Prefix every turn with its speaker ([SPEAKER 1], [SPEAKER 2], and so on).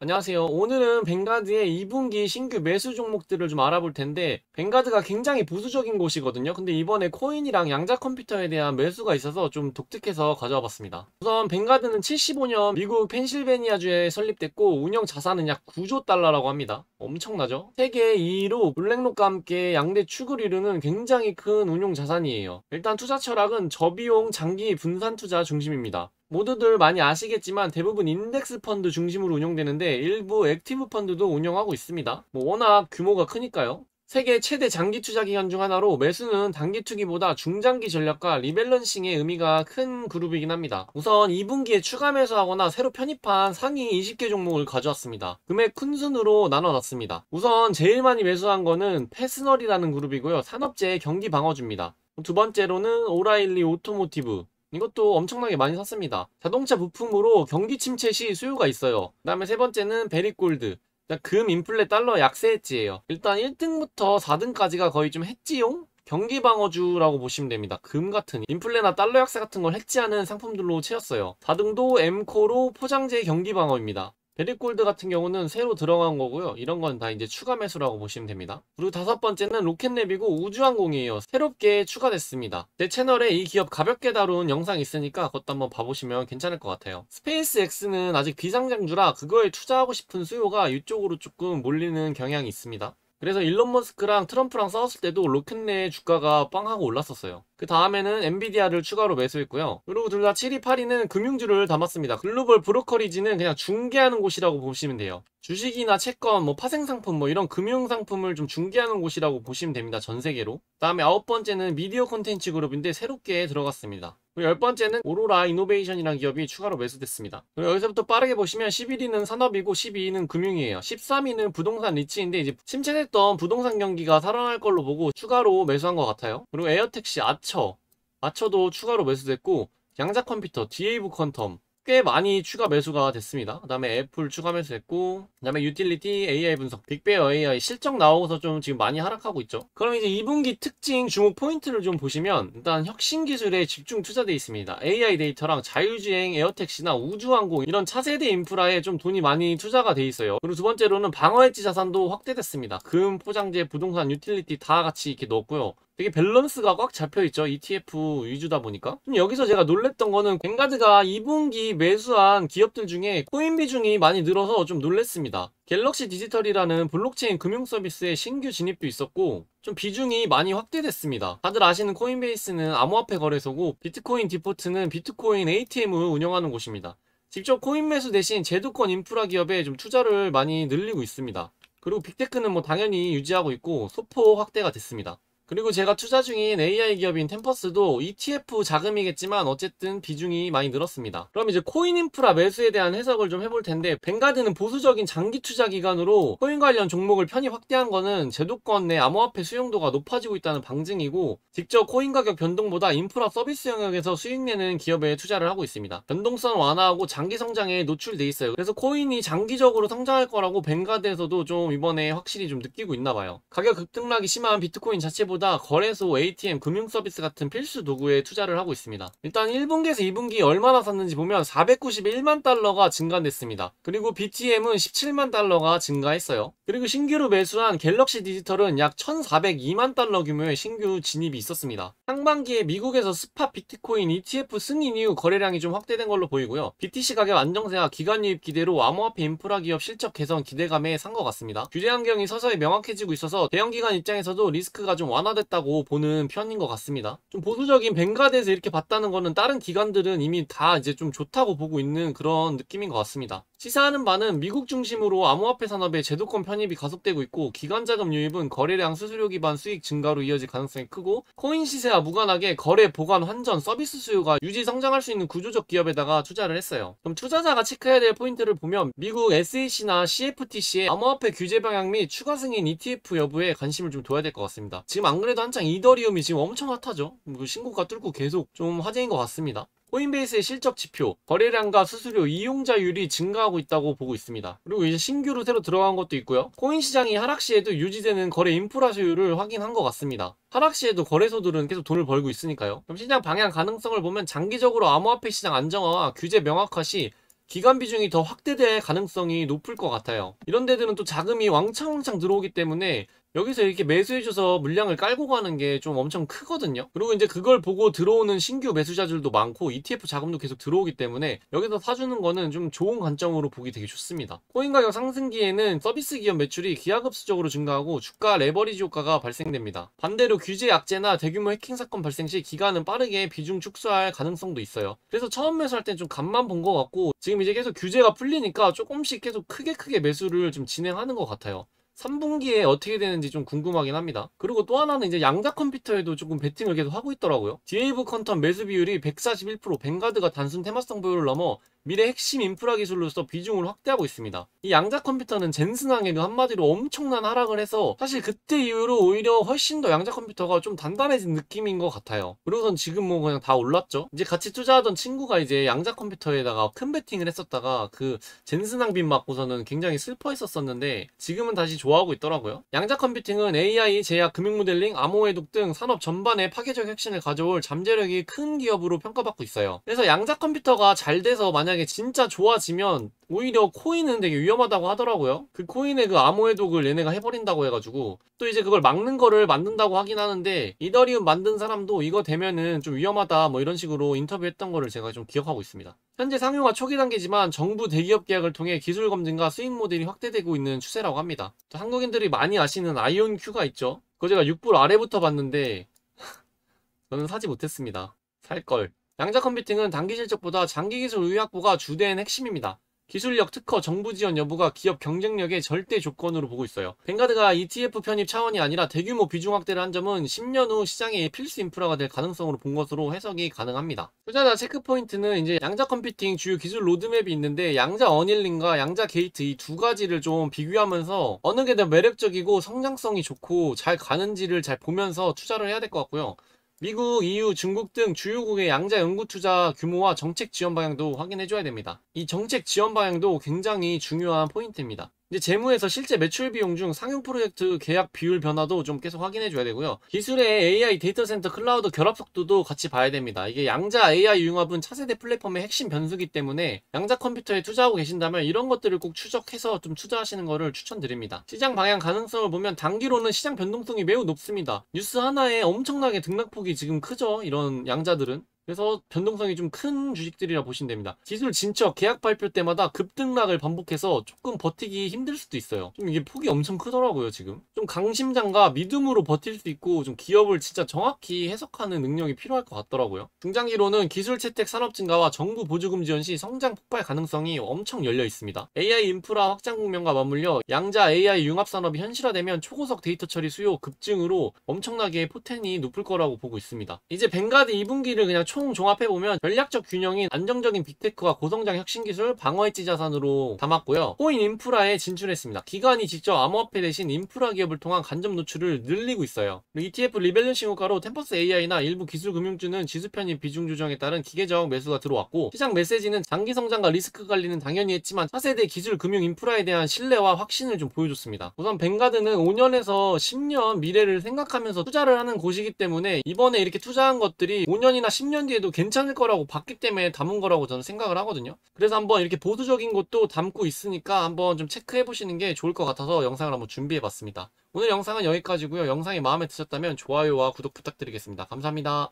[SPEAKER 1] 안녕하세요. 오늘은 벵가드의 2분기 신규 매수 종목들을 좀 알아볼 텐데, 벵가드가 굉장히 보수적인 곳이거든요. 근데 이번에 코인이랑 양자 컴퓨터에 대한 매수가 있어서 좀 독특해서 가져와 봤습니다. 우선 벵가드는 75년 미국 펜실베니아주에 설립됐고, 운영 자산은 약 9조 달러라고 합니다. 엄청나죠? 세계 2위로 블랙록과 함께 양대 축을 이루는 굉장히 큰 운용 자산이에요. 일단 투자 철학은 저비용 장기 분산 투자 중심입니다. 모두들 많이 아시겠지만 대부분 인덱스 펀드 중심으로 운영되는데 일부 액티브 펀드도 운영하고 있습니다. 워낙 규모가 크니까요. 세계 최대 장기 투자 기관 중 하나로 매수는 단기 투기보다 중장기 전략과 리밸런싱의 의미가 큰 그룹이긴 합니다. 우선 2분기에 추가 매수하거나 새로 편입한 상위 20개 종목을 가져왔습니다. 금액 큰 순으로 나눠놨습니다. 우선 제일 많이 매수한 거는 패스널이라는 그룹이고요. 산업재해 경기 방어주입니다. 두 번째로는 오라일리 오토모티브, 이것도 엄청나게 많이 샀습니다. 자동차 부품으로 경기 침체 시 수요가 있어요. 그 다음에 세 번째는 베리골드, 금, 인플레, 달러 약세 해지예요. 일단 1등부터 4등까지가 거의 좀 해지용? 경기 방어주라고 보시면 됩니다. 금 같은 인플레나 달러 약세 같은 걸 해지하는 상품들로 채웠어요. 4등도 엠코로 포장재 경기 방어입니다. 베리골드 같은 경우는 새로 들어간 거고요. 이런 건 다 이제 추가 매수라고 보시면 됩니다. 그리고 다섯 번째는 로켓랩이고 우주항공이에요. 새롭게 추가됐습니다. 제 채널에 이 기업 가볍게 다룬 영상이 있으니까 그것도 한번 봐보시면 괜찮을 것 같아요. 스페이스X는 아직 비상장주라 그거에 투자하고 싶은 수요가 이쪽으로 조금 몰리는 경향이 있습니다. 그래서 일론 머스크랑 트럼프랑 싸웠을 때도 로켓랩 주가가 빵 하고 올랐었어요. 그 다음에는 엔비디아를 추가로 매수했고요. 그리고 둘 다 7위, 8위는 금융주를 담았습니다. 글로벌 브로커리지는 그냥 중개하는 곳이라고 보시면 돼요. 주식이나 채권, 파생상품 이런 금융상품을 좀 중개하는 곳이라고 보시면 됩니다. 전 세계로. 그 다음에 아홉 번째는 미디어 콘텐츠 그룹인데 새롭게 들어갔습니다. 그리고 열 번째는 오로라 이노베이션이라는 기업이 추가로 매수됐습니다. 그리고 여기서부터 빠르게 보시면 11위는 산업이고 12위는 금융이에요. 13위는 부동산 리츠인데 이제 침체됐던 부동산 경기가 살아날 걸로 보고 추가로 매수한 것 같아요. 그리고 에어택시, 아처도 추가로 매수됐고 양자컴퓨터, 디에이브 퀀텀 꽤 많이 추가 매수가 됐습니다. 그 다음에 애플 추가 매수했고, 그 다음에 유틸리티, AI 분석, 빅베어 AI 실적 나오고서 좀 지금 많이 하락하고 있죠. 그럼 이제 2분기 특징 주목 포인트를 좀 보시면 일단 혁신 기술에 집중 투자되어 있습니다. AI 데이터랑 자율주행 에어택시나 우주항공 이런 차세대 인프라에 좀 돈이 많이 투자가 돼 있어요. 그리고 두 번째로는 방어해지 자산도 확대됐습니다. 금, 포장재, 부동산, 유틸리티 다 같이 이렇게 넣었고요. 되게 밸런스가 꽉 잡혀있죠. ETF 위주다 보니까. 여기서 제가 놀랬던 거는 벵가드가 2분기 매수한 기업들 중에 코인 비중이 많이 늘어서 좀 놀랬습니다. 갤럭시 디지털이라는 블록체인 금융 서비스의 신규 진입도 있었고 좀 비중이 많이 확대됐습니다. 다들 아시는 코인베이스는 암호화폐 거래소고 비트코인 디포트는 비트코인 ATM을 운영하는 곳입니다. 직접 코인 매수 대신 제도권 인프라 기업에 좀 투자를 많이 늘리고 있습니다. 그리고 빅테크는 당연히 유지하고 있고 소폭 확대가 됐습니다. 그리고 제가 투자 중인 AI 기업인 템퍼스도 ETF 자금이겠지만 어쨌든 비중이 많이 늘었습니다. 그럼 이제 코인 인프라 매수에 대한 해석을 좀 해볼 텐데, 벵가드는 보수적인 장기 투자 기관으로 코인 관련 종목을 편입 확대한 거는 제도권 내 암호화폐 수용도가 높아지고 있다는 방증이고, 직접 코인 가격 변동보다 인프라 서비스 영역에서 수익 내는 기업에 투자를 하고 있습니다. 변동성 완화하고 장기 성장에 노출돼 있어요. 그래서 코인이 장기적으로 성장할 거라고 벵가드에서도 좀 이번에 확실히 좀 느끼고 있나 봐요. 가격 급등락이 심한 비트코인 자체보다 거래소, ATM, 금융 서비스 같은 필수 도구에 투자를 하고 있습니다. 일단 1분기에서 2분기 얼마나 샀는지 보면 491만 달러가 증가됐습니다. 그리고 BTM은 17만 달러가 증가했어요. 그리고 신규로 매수한 갤럭시 디지털은 약 1,402만 달러 규모의 신규 진입이 있었습니다. 상반기에 미국에서 스팟 비트코인 ETF 승인 이후 거래량이 좀 확대된 걸로 보이고요. BTC 가격 안정세와 기관 유입 기대로 암호화폐 인프라 기업 실적 개선 기대감에 산 것 같습니다. 규제 환경이 서서히 명확해지고 있어서 대형 기관 입장에서도 리스크가 좀 완화됐다고 보는 편인 것 같습니다. 좀 보수적인 벵가드에서 이렇게 봤다는 거는 다른 기관들은 이미 다 이제 좀 좋다고 보고 있는 그런 느낌인 것 같습니다. 시사하는 바는 미국 중심으로 암호화폐 산업의 제도권 편입이 가속되고 있고, 기관 자금 유입은 거래량 수수료 기반 수익 증가로 이어질 가능성이 크고, 코인 시세와 무관하게 거래, 보관, 환전, 서비스 수요가 유지 성장할 수 있는 구조적 기업에다가 투자를 했어요. 그럼 투자자가 체크해야 될 포인트를 보면 미국 SEC나 CFTC의 암호화폐 규제 방향 및 추가 승인 ETF 여부에 관심을 좀 둬야 될 것 같습니다. 지금 안 그래도 한창 이더리움이 지금 엄청 핫하죠. 신고가 뚫고 계속 좀 화제인 것 같습니다. 코인베이스의 실적 지표, 거래량과 수수료, 이용자율이 증가하고 있다고 보고 있습니다. 그리고 이제 신규로 새로 들어간 것도 있고요. 코인 시장이 하락 시에도 유지되는 거래 인프라 수요를 확인한 것 같습니다. 하락 시에도 거래소들은 계속 돈을 벌고 있으니까요. 그럼 시장 방향 가능성을 보면 장기적으로 암호화폐 시장 안정화와 규제 명확화 시 기관 비중이 더 확대될 가능성이 높을 것 같아요. 이런 데들은 또 자금이 왕창왕창 들어오기 때문에 여기서 이렇게 매수해줘서 물량을 깔고 가는 게 좀 엄청 크거든요. 그리고 이제 그걸 보고 들어오는 신규 매수자들도 많고 ETF 자금도 계속 들어오기 때문에 여기서 사주는 거는 좀 좋은 관점으로 보기 되게 좋습니다. 코인 가격 상승기에는 서비스 기업 매출이 기하급수적으로 증가하고 주가 레버리지 효과가 발생됩니다. 반대로 규제 약제나 대규모 해킹 사건 발생 시 기관은 빠르게 비중 축소할 가능성도 있어요. 그래서 처음 매수할 땐 좀 간만 본 것 같고 지금 이제 계속 규제가 풀리니까 조금씩 계속 크게 매수를 좀 진행하는 것 같아요. 3분기에 어떻게 되는지 좀 궁금하긴 합니다. 그리고 또 하나는 이제 양자 컴퓨터에도 조금 베팅을 계속 하고 있더라고요. 디에이브 컨텀 매수 비율이 141%, 뱅가드가 단순 테마성 보유를 넘어 미래 핵심 인프라 기술로서 비중을 확대하고 있습니다. 이 양자 컴퓨터는 젠슨항에는 한마디로 엄청난 하락을 해서 사실 그때 이후로 오히려 훨씬 더 양자 컴퓨터가 좀 단단해진 느낌인 것 같아요. 그리고선 지금 뭐 그냥 다 올랐죠. 이제 같이 투자하던 친구가 이제 양자 컴퓨터에다가 큰 베팅을 했었다가 그 젠슨항 빚 맞고서는 굉장히 슬퍼했었는데 지금은 다시 좋아하고 있더라고요. 양자 컴퓨팅은 AI, 제약, 금융 모델링, 암호 해독 등 산업 전반에 파괴적 혁신을 가져올 잠재력이 큰 기업으로 평가받고 있어요. 그래서 양자 컴퓨터가 잘 돼서 만약에 진짜 좋아지면 오히려 코인은 되게 위험하다고 하더라고요. 그 코인의 그 암호 해독을 얘네가 해버린다고 해가지고 또 이제 그걸 막는 거를 만든다고 하긴 하는데 이더리움 만든 사람도 이거 되면은 좀 위험하다 뭐 이런 식으로 인터뷰했던 거를 제가 좀 기억하고 있습니다. 현재 상용화 초기 단계지만 정부 대기업 계약을 통해 기술 검증과 수익 모델이 확대되고 있는 추세라고 합니다. 또 한국인들이 많이 아시는 아이온큐가 있죠. 그거 제가 6불 아래부터 봤는데 저는 사지 못했습니다. 살걸. 양자 컴퓨팅은 단기 실적보다 장기 기술 의회 확보가 주된 핵심입니다. 기술력, 특허, 정부 지원 여부가 기업 경쟁력의 절대 조건으로 보고 있어요. 뱅가드가 ETF 편입 차원이 아니라 대규모 비중 확대를 한 점은 10년 후 시장의 필수 인프라가 될 가능성으로 본 것으로 해석이 가능합니다. 투자자 체크포인트는 이제 양자 컴퓨팅 주요 기술 로드맵이 있는데 양자 어닐링과 양자 게이트 이 두 가지를 좀 비교하면서 어느 게 더 매력적이고 성장성이 좋고 잘 가는지를 잘 보면서 투자를 해야 될 것 같고요. 미국, EU, 중국 등 주요국의 양자 연구 투자 규모와 정책 지원 방향도 확인해줘야 됩니다. 이 정책 지원 방향도 굉장히 중요한 포인트입니다. 이제 재무에서 실제 매출 비용 중 상용 프로젝트 계약 비율 변화도 좀 계속 확인해줘야 되고요. 기술의 AI 데이터 센터 클라우드 결합 속도도 같이 봐야 됩니다. 이게 양자 AI 융합은 차세대 플랫폼의 핵심 변수기 때문에 양자 컴퓨터에 투자하고 계신다면 이런 것들을 꼭 추적해서 좀 투자하시는 것을 추천드립니다. 시장 방향 가능성을 보면 단기로는 시장 변동성이 매우 높습니다. 뉴스 하나에 엄청나게 등락폭이 지금 크죠. 이런 양자들은. 그래서 변동성이 좀 큰 주식들이라 보시면 됩니다. 기술 진척, 계약 발표 때마다 급등락을 반복해서 조금 버티기 힘들 수도 있어요. 좀 이게 폭이 엄청 크더라고요, 지금. 좀 강심장과 믿음으로 버틸 수 있고 좀 기업을 진짜 정확히 해석하는 능력이 필요할 것 같더라고요. 중장기로는 기술 채택 산업 증가와 정부 보조금 지원 시 성장 폭발 가능성이 엄청 열려 있습니다. AI 인프라 확장 국면과 맞물려 양자 AI 융합 산업이 현실화되면 초고속 데이터 처리 수요 급증으로 엄청나게 포텐이 높을 거라고 보고 있습니다. 이제 뱅가드 2분기를 그냥 총 종합해보면 전략적 균형인 안정적인 빅테크와 고성장 혁신기술, 방어엣지 자산으로 담았고요. 코인 인프라에 진출했습니다. 기관이 직접 암호화폐 대신 인프라 기업을 통한 간접 노출을 늘리고 있어요. ETF 리밸런싱 효과로 템퍼스 AI나 일부 기술 금융주는 지수 편입 비중 조정에 따른 기계적 매수가 들어왔고 시장 메시지는 장기 성장과 리스크 관리는 당연히 했지만 차세대 기술 금융 인프라에 대한 신뢰와 확신을 좀 보여줬습니다. 우선 뱅가드는 5년에서 10년 미래를 생각하면서 투자를 하는 곳이기 때문에 이번에 이렇게 투자한 것들이 5년이나 10년 뒤에도 괜찮을 거라고 봤기 때문에 담은 거라고 저는 생각을 하거든요. 그래서 한번 이렇게 보수적인 것도 담고 있으니까 한번 좀 체크해 보시는 게 좋을 것 같아서 영상을 한번 준비해 봤습니다. 오늘 영상은 여기까지고요. 영상이 마음에 드셨다면 좋아요와 구독 부탁드리겠습니다. 감사합니다.